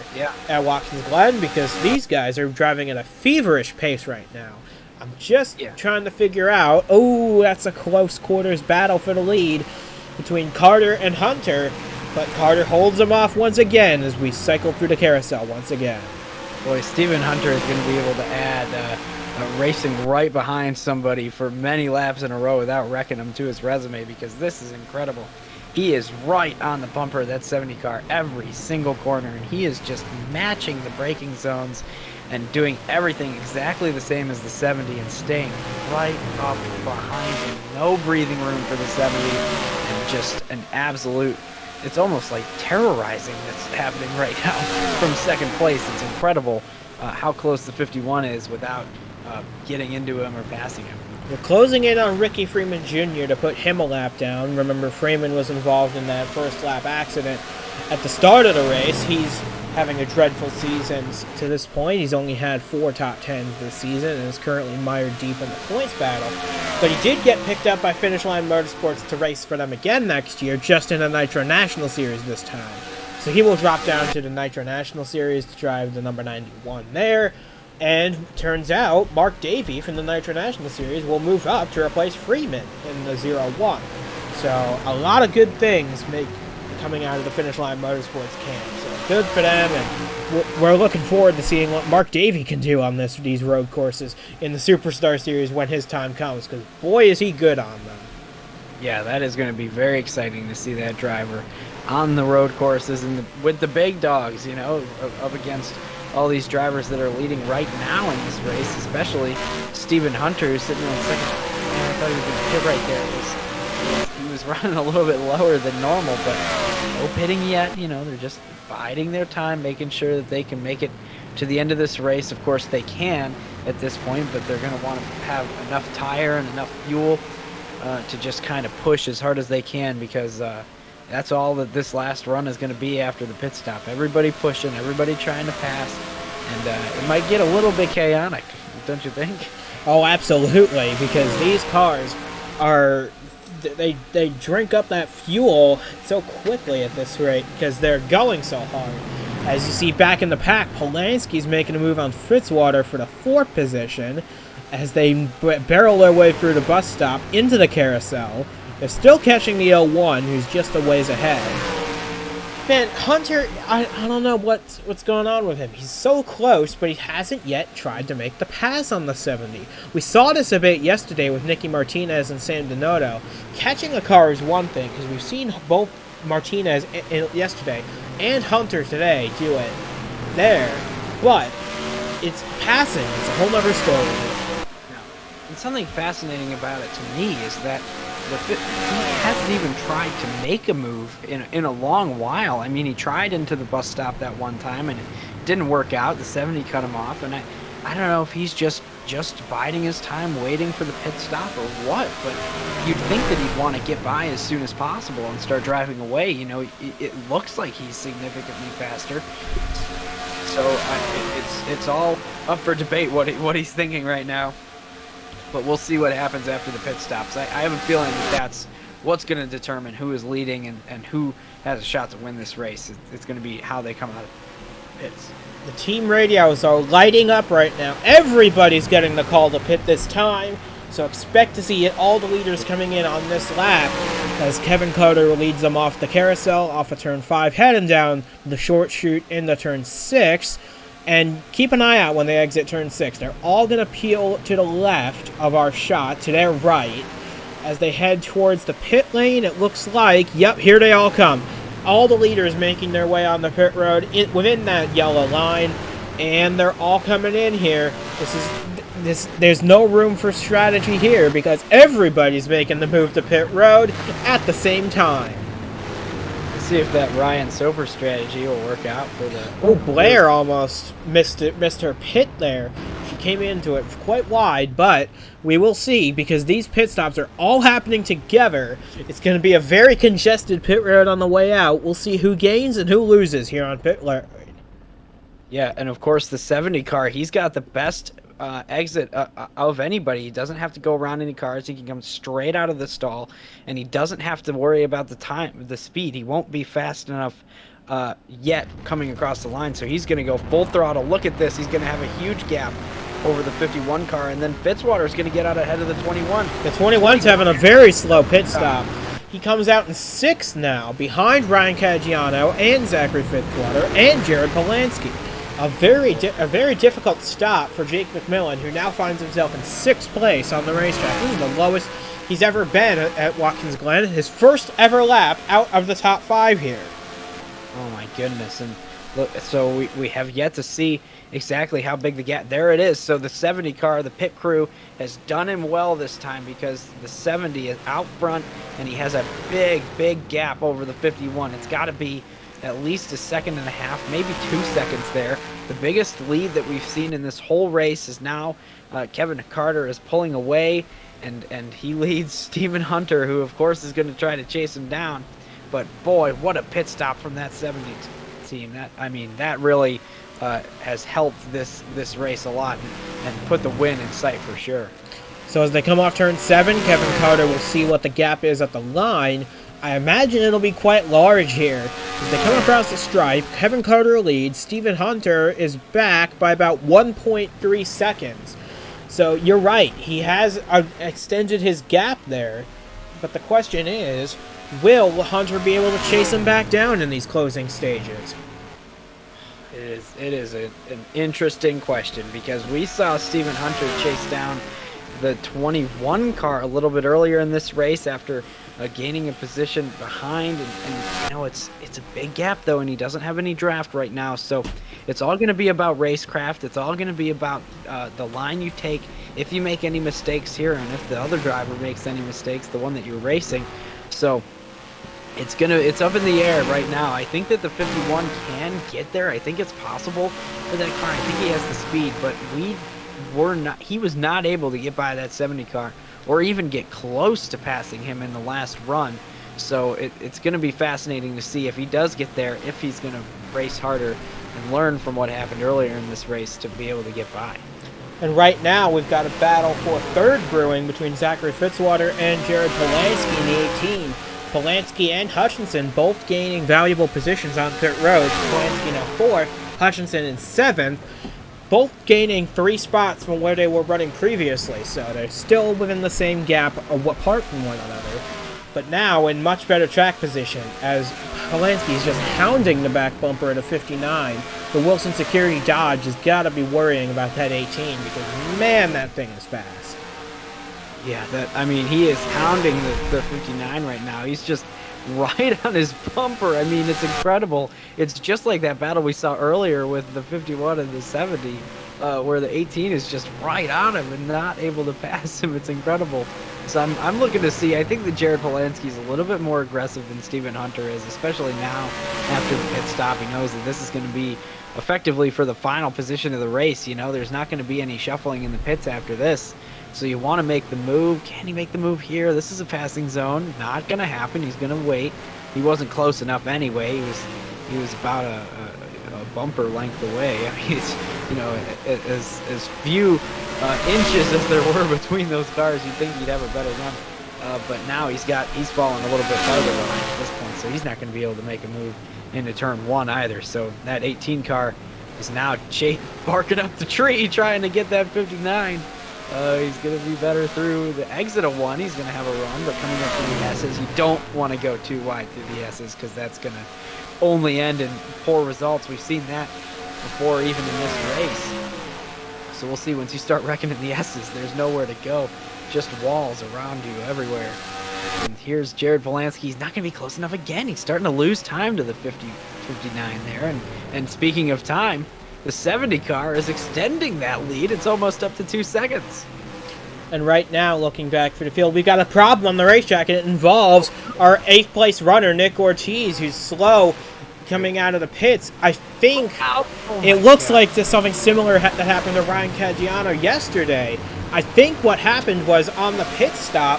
at Watkins Glen, because these guys are driving at a feverish pace right now. I'm just trying to figure out, that's a close quarters battle for the lead between Carter and Hunter, but Carter holds them off once again as we cycle through the carousel once again. Boy, Stephen Hunter is going to be able to add racing right behind somebody for many laps in a row without wrecking him to his resume, because this is incredible. He is right on the bumper of that 70 car every single corner, and he is just matching the braking zones and doing everything exactly the same as the 70 and staying right up behind him. No breathing room for the 70, and just an absolute, it's almost like terrorizing that's happening right now from second place. It's incredible how close the 51 is without getting into him or passing him. We're closing in on Ricky Freeman Jr. to put him a lap down. Remember, Freeman was involved in that first lap accident at the start of the race. He's having a dreadful season to this point. He's only had 4 top 10s this season and is currently mired deep in the points battle. But he did get picked up by Finish Line Motorsports to race for them again next year, just in a Nitro National Series this time. So he will drop down to the Nitro National Series to drive the number 91 there. And turns out Mark Davey from the Nitro National Series will move up to replace Freeman in the 01. So a lot of good things coming out of the Finish Line Motorsports camp. So good for them, and we're looking forward to seeing what Mark Davey can do on these road courses in the Superstar Series when his time comes, because boy is he good on them. Yeah, that is going to be very exciting to see that driver on the road courses and with the big dogs, up against all these drivers that are leading right now in this race, especially Stephen Hunter, who's sitting on second. Man, I thought he was going to pit right there. He was running a little bit lower than normal, but no pitting yet. They're just biding their time, making sure that they can make it to the end of this race. Of course, they can at this point, but they're going to want to have enough tire and enough fuel to just kind of push as hard as they can, because that's all that this last run is going to be after the pit stop. Everybody pushing, everybody trying to pass, and it might get a little bit chaotic, don't you think? Oh, absolutely, because these cars they drink up that fuel so quickly at this rate because they're going so hard. As you see back in the pack, Polanski's making a move on Fitzwater for the 4th position as they barrel their way through the bus stop into the carousel. They're still catching the 01, who's just a ways ahead. Man, Hunter, I don't know what's going on with him. He's so close, but he hasn't yet tried to make the pass on the 70. We saw this a bit yesterday with Nicky Martinez and Sam Donotto. Catching a car is one thing, because we've seen both Martinez yesterday and Hunter today do it there. But it's passing. It's a whole other story. And something fascinating about it to me is that he hasn't even tried to make a move in a long while. I mean, he tried into the bus stop that one time, and it didn't work out. The 70 cut him off, and I don't know if he's just biding his time, waiting for the pit stop or what, but you'd think that he'd want to get by as soon as possible and start driving away. It looks like he's significantly faster. So it's all up for debate what he's thinking right now. But we'll see what happens after the pit stops. I have a feeling that that's what's going to determine who is leading and who has a shot to win this race. It's going to be how they come out of pits. The team radios are lighting up right now. Everybody's getting the call to pit this time. So expect to see all the leaders coming in on this lap as Kevin Carter leads them off the carousel, off of turn 5, heading down the short chute into turn 6. And keep an eye out when they exit turn 6. They're all going to peel to the left of our shot, to their right. As they head towards the pit lane, it looks like, yep, here they all come. All the leaders making their way on the pit road within that yellow line. And they're all coming in here. There's no room for strategy here because everybody's making the move to pit road at the same time. This see if that Ryan Soper strategy will work out for the. Oh, Blair almost missed her pit there. She came into it quite wide, but we will see because these pit stops are all happening together. It's going to be a very congested pit road on the way out. We'll see who gains and who loses here on pit road. Yeah, and of course the 70 car, he's got the best exit of anybody. He doesn't have to go around any cars. He can come straight out of the stall, and he doesn't have to worry about the speed. He won't be fast enough yet coming across the line, so he's going to go full throttle. Look at this. He's going to have a huge gap over the 51 car, and then Fitzwater is going to get out ahead of the 21. The 21's having a very slow pit stop. He comes out in 6th now, behind Ryan Caggiano and Zachary Fitzwater and Jared Polansky. A very difficult stop for Jake McMillan, who now finds himself in 6th place on the racetrack. This is the lowest he's ever been at Watkins Glen. His first ever lap out of the top 5 here. Oh my goodness. And look, so we have yet to see exactly how big the gap. There it is. So the 70 car, the pit crew, has done him well this time because the 70 is out front and he has a big gap over the 51. It's got to be at least a second and a half, maybe 2 seconds there. The biggest lead that we've seen in this whole race is now Kevin Carter is pulling away, and he leads Stephen Hunter, who of course is going to try to chase him down. But boy, what a pit stop from that 70 team. That really has helped this race a lot and put the win in sight for sure. So as they come off turn 7, Kevin Carter will see what the gap is at the line. I imagine it'll be quite large here. As they come across the stripe, Kevin Carter leads. Stephen Hunter is back by about 1.3 seconds. So you're right. He has extended his gap there. But the question is, will Hunter be able to chase him back down in these closing stages? It is an interesting question because we saw Stephen Hunter chase down the 21 car a little bit earlier in this race after gaining a position behind, and you know it's a big gap though, and he doesn't have any draft right now, so it's all going to be about racecraft. It's all going to be about the line you take if you make any mistakes here, and if the other driver makes any mistakes, the one that you're racing. So it's up in the air right now. I think that the 51 can get there. I think it's possible for that car. I think he has the speed, but he was not able to get by that 70 car or even get close to passing him in the last run. So it's going to be fascinating to see if he does get there, if he's going to race harder and learn from what happened earlier in this race to be able to get by. And right now we've got a battle for 3rd brewing between Zachary Fitzwater and Jared Polansky in the 18. Polansky and Hutchinson both gaining valuable positions on pit road. Polansky now 4th, Hutchinson in 7th. Both gaining 3 spots from where they were running previously, so they're still within the same gap apart from one another. But now in much better track position, as Polansky is just hounding the back bumper at a 59. The Wilson Security Dodge has got to be worrying about that 18 because, man, that thing is fast. Yeah, he is hounding the 59 right now. He's just right on his bumper. I mean, it's incredible. It's just like that battle we saw earlier with the 51 and the 70, where the 18 is just right on him and not able to pass him. It's incredible. So I'm looking to see. I think that Jared Polansky is a little bit more aggressive than Stephen Hunter is, especially now after the pit stop. He knows that this is going to be effectively for the final position of the race. You know, there's not going to be any shuffling in the pits after this. So you want to make the move. Can he make the move here? This is a passing zone. Not going to happen. He's going to wait. He wasn't close enough anyway. He was about a bumper length away. I mean, it's, you know, as few inches as there were between those cars, you'd think he'd have a better run. But now he's fallen a little bit farther behind at this point, so he's not going to be able to make a move into turn 1 either. So that 18 car is now barking up the tree trying to get that 59. He's going to be better through the exit of 1. He's going to have a run, but coming up through the S's, you don't want to go too wide through the S's because that's going to only end in poor results. We've seen that before even in this race. So we'll see once you start reckoning the S's, there's nowhere to go. Just walls around you everywhere. And here's Jared Polansky. He's not going to be close enough again. He's starting to lose time to the 59 there. And speaking of time, the 70 car is extending that lead. It's almost up to 2 seconds. And right now, looking back for the field, we've got a problem on the racetrack, and it involves our 8th place runner, Nick Ortiz, who's slow coming out of the pits. I think it looks like there's something similar that happened to Ryan Caggiano yesterday. I think what happened was on the pit stop,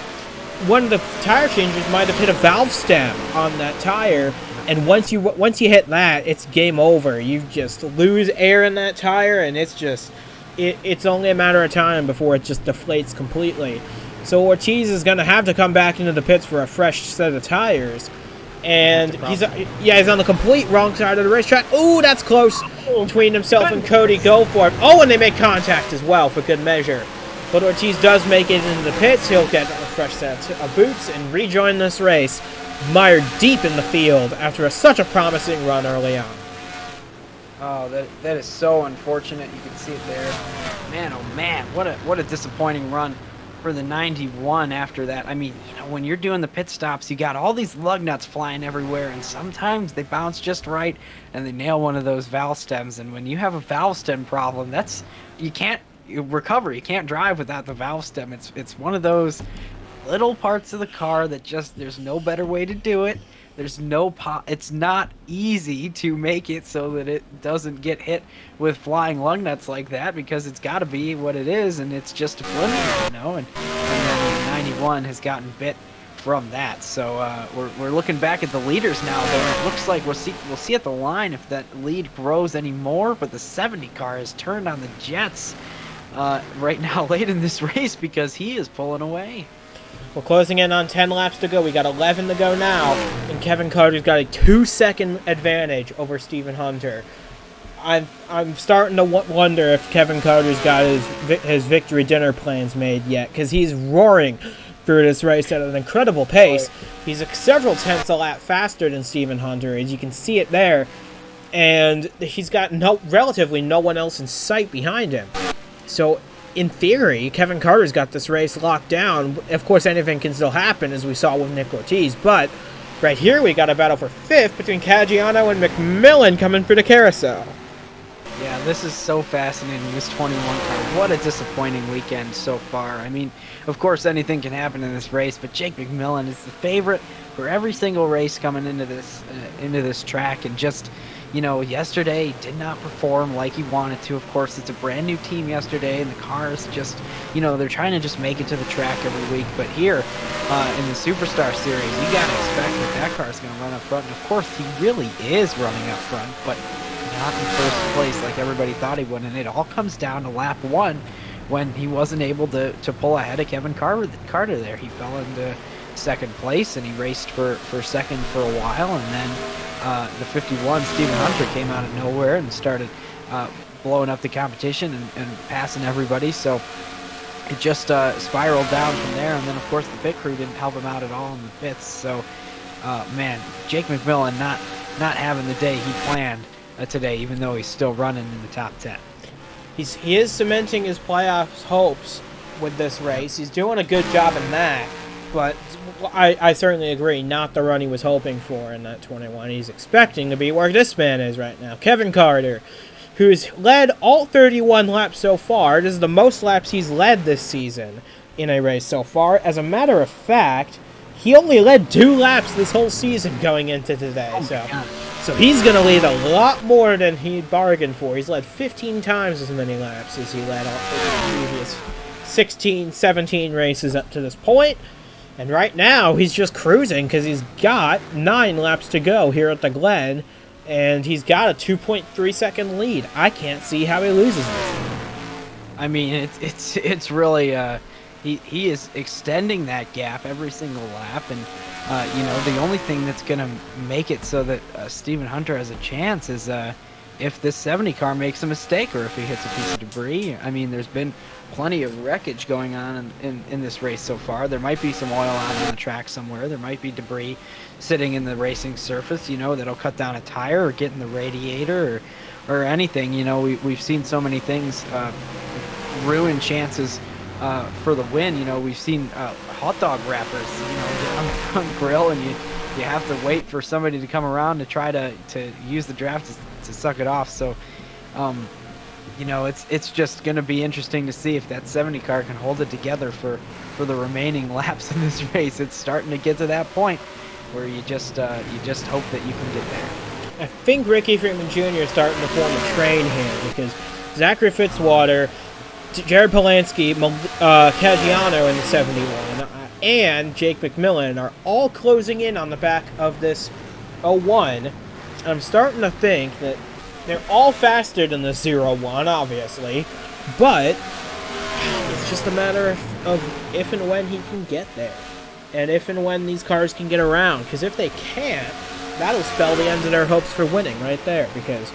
one of the tire changes might have hit a valve stem on that tire, and once you hit that, it's game over. You just lose air in that tire, and it's only a matter of time before it just deflates completely. So Ortiz is going to have to come back into the pits for a fresh set of tires. And he's on the complete wrong side of the racetrack. Ooh, that's close between himself and Cody Goforth. Oh, and they make contact as well for good measure. But Ortiz does make it into the pits. He'll get a fresh set of boots and rejoin this race, mired deep in the field after such a promising run early on. Oh, that is so unfortunate. You can see it there. Man, oh man, what a disappointing run for the 91 after that. I mean, when you're doing the pit stops, you got all these lug nuts flying everywhere, and sometimes they bounce just right and they nail one of those valve stems. And when you have a valve stem problem, you can't recover. You can't drive without the valve stem. It's one of those little parts of the car that there's no better way to do it. There's it's not easy to make it so that it doesn't get hit with flying lug nuts like that, because it's got to be what it is, and it's just a flimsy, and then 91 has gotten bit from that. So we're looking back at the leaders now, though. It looks like we'll see at the line if that lead grows anymore, but the 70 car has turned on the Jets right now late in this race because he is pulling away. We're closing in on 10 laps to go. We got 11 to go now, and Kevin Carter's got a 2-second advantage over Stephen Hunter. I'm starting to wonder if Kevin Carter's got his victory dinner plans made yet, because he's roaring through this race at an incredible pace. He's several tenths a lap faster than Stephen Hunter, as you can see it there, and he's got relatively no one else in sight behind him. So in theory, Kevin Carter's got this race locked down. Of course, anything can still happen, as we saw with Nick Ortiz. But right here, we got a battle for 5th between Caggiano and McMillan coming for the carousel. Yeah, this is so fascinating, this 21 car. What a disappointing weekend so far. I mean, of course, anything can happen in this race, but Jake McMillan is the favorite for every single race coming into this track, and just, yesterday did not perform like he wanted to. Of course, it's a brand new team yesterday, and the cars just, they're trying to just make it to the track every week. But here in the Superstar Series, you got to expect that car is going to run up front. And of course, he really is running up front, but not in first place like everybody thought he would. And it all comes down to lap 1 when he wasn't able to pull ahead of Kevin Carter there. He fell into second place, and he raced for second for a while, and then the 51 Stephen Hunter came out of nowhere and started blowing up the competition and passing everybody. So it just spiraled down from there, and then of course the pit crew didn't help him out at all in the pits. So man, Jake McMillan not having the day he planned today, even though he's still running in the top 10. He is cementing his playoffs hopes with this race. He's doing a good job in that, but I certainly agree, not the run he was hoping for in that 21. He's expecting to be where this man is right now. Kevin Carter, who's led all 31 laps so far. This is the most laps he's led this season in a race so far. As a matter of fact, he only led 2 laps this whole season going into today. So he's going to lead a lot more than he bargained for. He's led 15 times as many laps as he led all the previous 16, 17 races up to this point. And right now, he's just cruising because he's got 9 laps to go here at the Glen, and he's got a 2.3 second lead. I can't see how he loses this. I mean, it's really he is extending that gap every single lap, and the only thing that's gonna make it so that Stephen Hunter has a chance is if this 70 car makes a mistake, or if he hits a piece of debris. I mean, there's been plenty of wreckage going on in this race so far. There might be some oil out on the track somewhere. There might be debris sitting in the racing surface, that'll cut down a tire or get in the radiator or anything. We've seen so many things ruin chances for the win. We've seen hot dog wrappers, get on the front grill, and you have to wait for somebody to come around to try to use the draft to suck it off. So It's just going to be interesting to see if that 70 car can hold it together for the remaining laps in this race. It's starting to get to that point where you just hope that you can get there. I think Ricky Freeman Jr. is starting to form a train here because Zachary Fitzwater, Jared Polansky, Caggiano in the 71, and Jake McMillan are all closing in on the back of this 01. I'm starting to think that they're all faster than the 01, obviously, but it's just a matter of if and when he can get there, and if and when these cars can get around, because if they can't, that'll spell the end of their hopes for winning right there, because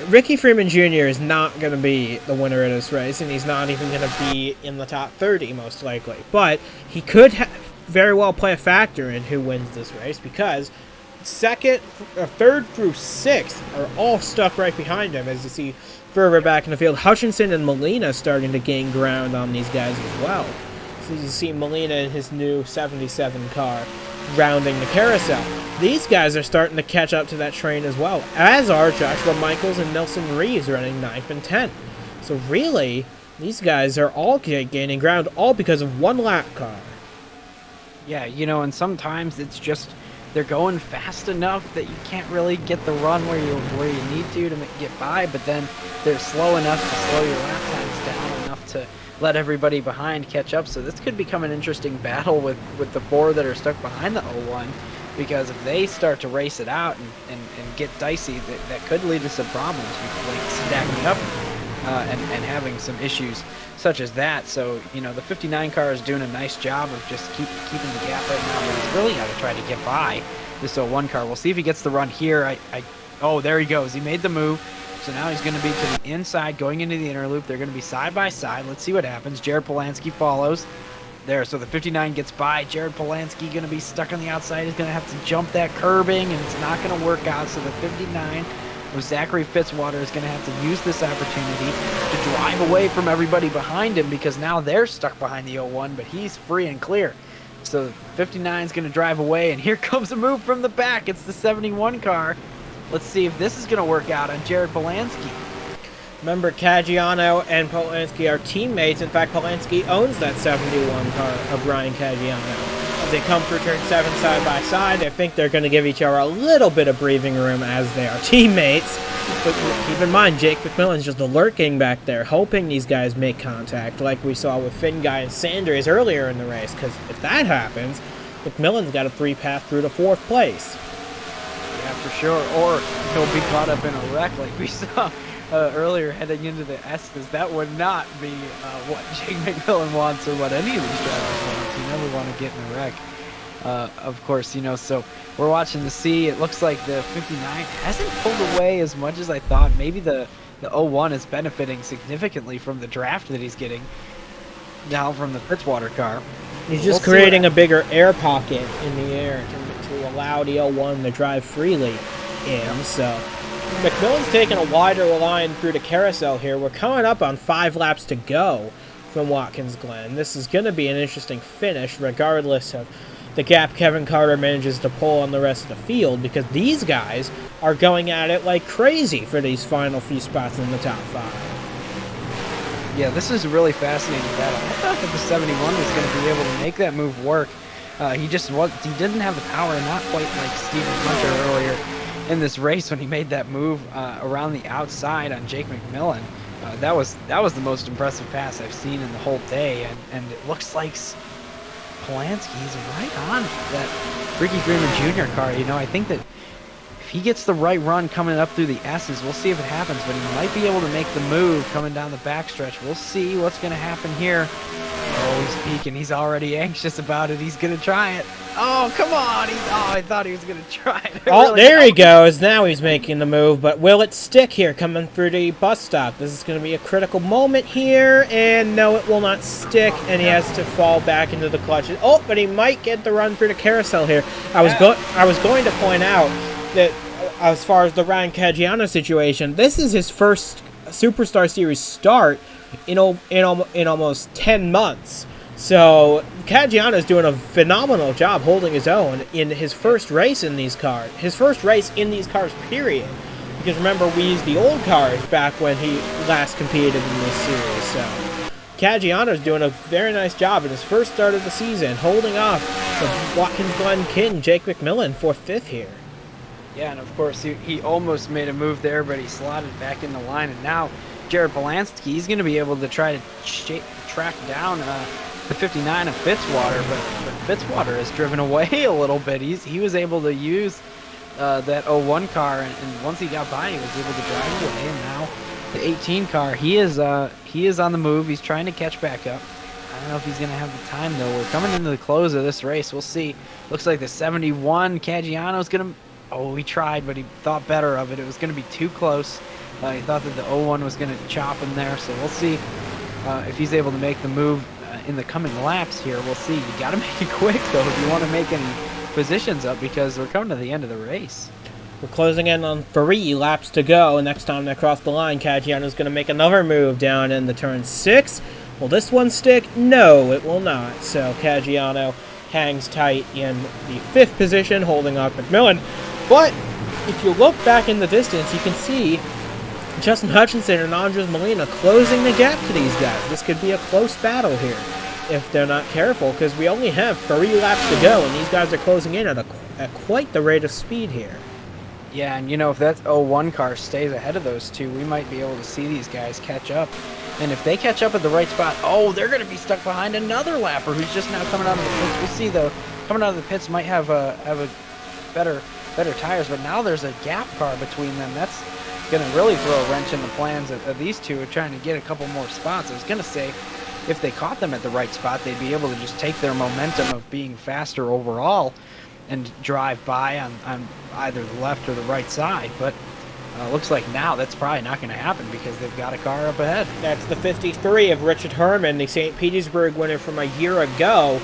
Ricky Freeman Jr. is not going to be the winner of this race, and he's not even going to be in the top 30, most likely. But he could very well play a factor in who wins this race, because third through sixth are all stuck right behind him, as you see further back in the field. Hutchinson and Molina starting to gain ground on these guys as well. So you see Molina in his new 77 car rounding the carousel. These guys are starting to catch up to that train as well, as are Joshua Michaels and Nelson Reeves running 9th and 10th. So really, these guys are all gaining ground, all because of one lap car. Yeah, and sometimes it's just they're going fast enough that you can't really get the run where you need to get by, but then they're slow enough to slow your lap times down enough to let everybody behind catch up. So this could become an interesting battle with the four that are stuck behind the 01, because if they start to race it out and get dicey, that could lead to some problems, like stacking up and having some issues such as that. So, the 59 car is doing a nice job of just keeping the gap right now, but he's really got to try to get by this 01 car. We'll see if he gets the run here. Oh, there he goes. He made the move. So now he's going to be to the inside, going into the inner loop. They're going to be side by side. Let's see what happens. Jared Polansky follows. There, so the 59 gets by. Jared Polansky going to be stuck on the outside. He's going to have to jump that curbing, and it's not going to work out. So the 59 with Zachary Fitzwater is going to have to use this opportunity to drive away from everybody behind him, because now they're stuck behind the 01, but he's free and clear. So 59 is going to drive away, and here comes a move from the back. It's the 71 car. Let's see if this is going to work out on Jared Polansky. Remember, Caggiano and Polansky are teammates. In fact, Polansky owns that 71 car of Ryan Caggiano. As they come through turn 7 side by side, I think they're going to give each other a little bit of breathing room as they are teammates. But keep in mind, Jake McMillan's just lurking back there, hoping these guys make contact, like we saw with Finn Guy and Sanders earlier in the race, because if that happens, McMillan's got a free path through to 4th place. Yeah, for sure. Or he'll be caught up in a wreck like we saw earlier heading into the S's. That would not be what Jake McMillan wants, or what any of these drivers want. You never want to get in a wreck, of course, so we're watching the C. It looks like the 59 hasn't pulled away as much as I thought. Maybe the 01 is benefiting significantly from the draft that he's getting now from the Fitzwater car. He's just creating a bigger air pocket in the air to allow the 01 to drive freely in. So McMillan's taking a wider line through the carousel here. We're coming up on 5 laps to go from Watkins Glen. This is going to be an interesting finish, regardless of the gap Kevin Carter manages to pull on the rest of the field, because these guys are going at it like crazy for these final few spots in the top 5. Yeah, this is a really fascinating battle. I thought that the 71 was going to be able to make that move work. He didn't have the power, not quite like Stephen Hunter earlier in this race when he made that move around the outside on Jake McMillan. That was the most impressive pass I've seen in the whole day, and it looks like Polansky is right on that Ricky Freeman Jr. car. I think that if he gets the right run coming up through the S's, we'll see if it happens, but he might be able to make the move coming down the backstretch. We'll see what's going to happen here. Oh, he's peeking. He's already anxious about it. He's going to try it. Oh, come on. I thought he was going to try it. There he goes. Now he's making the move, but will it stick here coming through the bus stop? This is going to be a critical moment here, and no, it will not stick, and he has to fall back into the clutches. Oh, but he might get the run through the carousel here. I was going to point out that as far as the Ryan Caggiano situation, this is his first Superstar Series start in almost 10 months. So Caggiano is doing a phenomenal job holding his own in his first race in these cars. His first race in these cars, period. because remember, we used the old cars back when he last competed in this series. So Caggiano's doing a very nice job in his first start of the season, holding off the Watkins Glen King, Jake McMillan, for 5th here. Yeah, and of course, he almost made a move there, but he slotted back in the line. And now Jared Polansky, he's going to be able to try to track down the 59 of Fitzwater, but Fitzwater has driven away a little bit. He was able to use that 01 car, and once he got by, he was able to drive away. And now the 18 car, he is on the move. He's trying to catch back up. I don't know if he's going to have the time, though. We're coming into the close of this race. We'll see. Looks like the 71 Caggiano's going to... Oh, he tried, but he thought better of it. It was going to be too close. He thought that the 01 was going to chop him there, so we'll see if he's able to make the move in the coming laps here. We'll see. You got to make it quick, though, if you want to make any positions up, because we're coming to the end of the race. We're closing in on 3 laps to go. Next time they cross the line, Caggiano's going to make another move down in the turn 6. Will this one stick? No, it will not. So Caggiano hangs tight in the 5th position, holding up McMillan. But if you look back in the distance, you can see Justin Hutchinson and Andres Molina closing the gap to these guys. This could be a close battle here if they're not careful, because we only have 3 laps to go, and these guys are closing in at quite the rate of speed here. Yeah, and if that 01 car stays ahead of those two, we might be able to see these guys catch up. And if they catch up at the right spot, they're going to be stuck behind another lapper who's just now coming out of the pits. We'll see, though. Coming out of the pits might have a better tires, but now there's a gap car between them. That's going to really throw a wrench in the plans of these two trying to get a couple more spots. I was going to say, if they caught them at the right spot, they'd be able to just take their momentum of being faster overall and drive by on either the left or the right side. But looks like now that's probably not going to happen because they've got a car up ahead. That's the 53 of Richard Herman, the St. Petersburg winner from a year ago.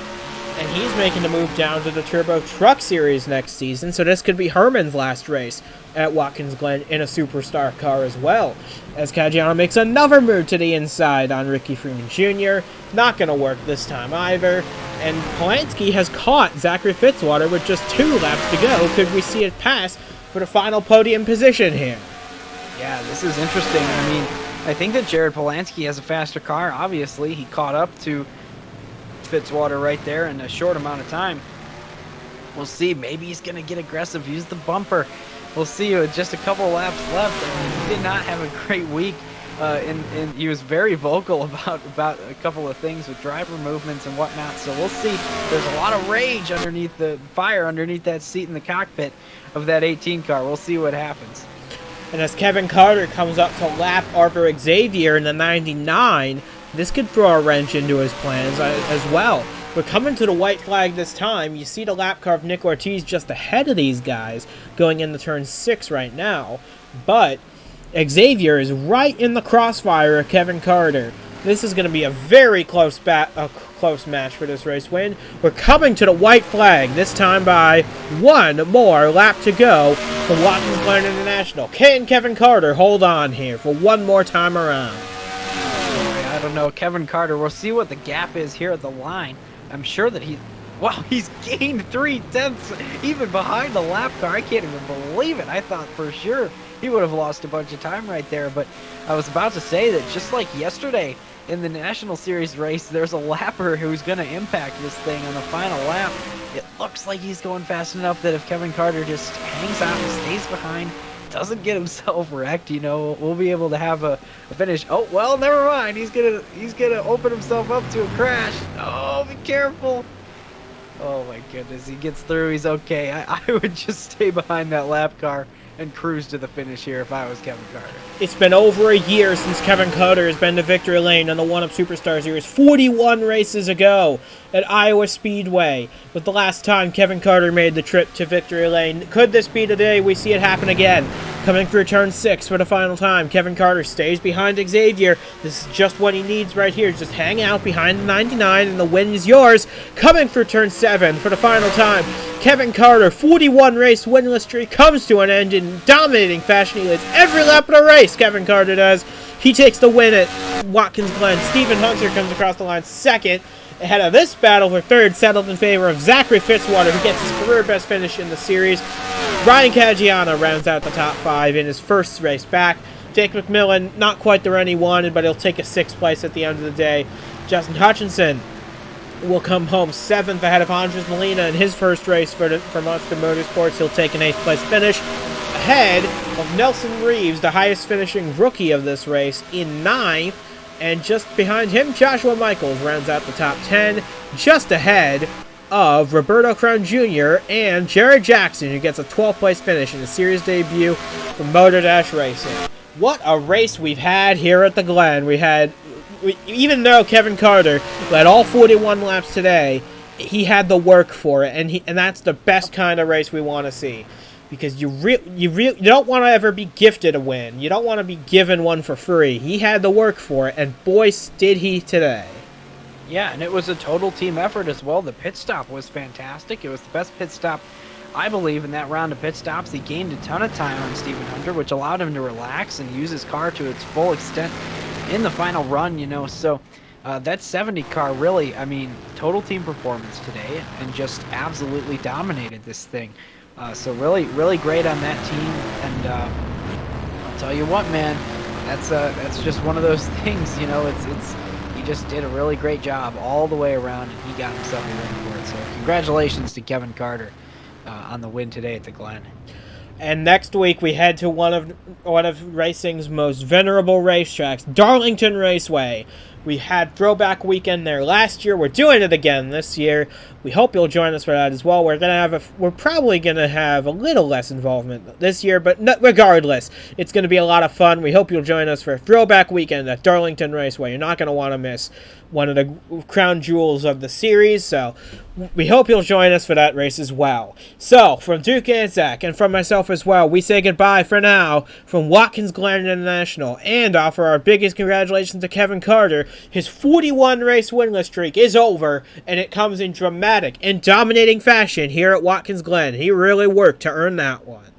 And he's making the move down to the Turbo Truck Series next season, so this could be Herman's last race at Watkins Glen in a superstar car as well. As Caggiano makes another move to the inside on Ricky Freeman Jr. Not going to work this time either. And Polansky has caught Zachary Fitzwater with just 2 laps to go. Could we see it pass for the final podium position here? Yeah, this is interesting. I mean, I think that Jared Polansky has a faster car. Obviously, he caught up to Fitzwater right there in a short amount of time. We'll see. Maybe he's going to get aggressive, use the bumper. We'll see with just a couple laps left. I mean, he did not have a great week. And he was very vocal about a couple of things with driver movements and whatnot. So we'll see. There's a lot of rage underneath the fire, underneath that seat in the cockpit of that 18 car. We'll see what happens. And as Kevin Carter comes up to lap Arthur Xavier in the 99, this could throw a wrench into his plans as well. We're coming to the white flag this time. You see the lap car of Nick Ortiz just ahead of these guys going into turn 6 right now. But Xavier is right in the crossfire of Kevin Carter. This is going to be a very close match for this race win. We're coming to the white flag, this time by 1 more lap to go for Watkins Glen International. Can Kevin Carter hold on here for one more time around? I don't know. Kevin Carter, we'll see what the gap is here at the line. I'm sure that he's gained 3/10 even behind the lap car. I can't even believe it. I thought for sure he would have lost a bunch of time right there, but I was about to say that just like yesterday in the National Series race, there's a lapper who's going to impact this thing on the final lap. It looks like he's going fast enough that if Kevin Carter just hangs out and stays behind, doesn't get himself wrecked, we'll be able to have a finish. Oh, well, never mind. He's gonna open himself up to a crash. Oh, be careful. Oh my goodness, he gets through. He's okay. I would just stay behind that lap car and cruise to the finish here if I was Kevin Carter. It's been over a year since Kevin Carter has been to victory lane on the 1UP Superstar Series. 41 races ago at Iowa Speedway was the last time Kevin Carter made the trip to victory lane. Could this be the day we see it happen again? Coming through turn 6 for the final time, Kevin Carter stays behind Xavier. This is just what he needs right here. Just hang out behind the 99 and the win is yours. Coming through turn 7 for the final time, Kevin Carter, 41 race winless streak, comes to an end in dominating fashion. He leads every lap of the race, Kevin Carter does. He takes the win at Watkins Glen. Stephen Hunter comes across the line second. Ahead of this battle for third, settled in favor of Zachary Fitzwater, who gets his career best finish in the series. Ryan Caggiano rounds out the top 5 in his first race back. Jake McMillan, not quite the run he wanted, but he'll take a 6th place at the end of the day. Justin Hutchinson will come home 7th ahead of Andres Molina in his first race for Monster Motorsports. He'll take an 8th place finish ahead of Nelson Reeves, the highest finishing rookie of this race, in 9th. And just behind him, Joshua Michaels rounds out the top 10, just ahead of Roberto Crown Jr. and Jared Jackson, who gets a 12th place finish in the series debut for Motor Dash Racing. What a race we've had here at the Glen. Even though Kevin Carter led all 41 laps today, he had the work for it, and that's the best kind of race we want to see. Because you don't want to ever be gifted a win. You don't want to be given one for free. He had the work for it, and boy, did he today. Yeah, and it was a total team effort as well. The pit stop was fantastic. It was the best pit stop, I believe, in that round of pit stops. He gained a ton of time on Stephen Hunter, which allowed him to relax and use his car to its full extent in the final run, So that 70 car really, total team performance today, and just absolutely dominated this thing. So really, really great on that team. And I'll tell you what, man, that's just one of those things. He just did a really great job all the way around, and he got himself a win for it. So congratulations to Kevin Carter on the win today at the Glen. And next week we head to one of racing's most venerable racetracks, Darlington Raceway. We had Throwback Weekend there last year. We're doing it again this year. We hope you'll join us for that as well. We're probably gonna have a little less involvement this year, but regardless, it's gonna be a lot of fun. We hope you'll join us for Throwback Weekend at Darlington Raceway. You're not gonna want to miss one of the crown jewels of the series, so we hope you'll join us for that race as well. So, from Duke and Zach, and from myself as well, we say goodbye for now from Watkins Glen International, and offer our biggest congratulations to Kevin Carter. His 41 race winless streak is over, and it comes in dramatic and dominating fashion here at Watkins Glen. He really worked to earn that one.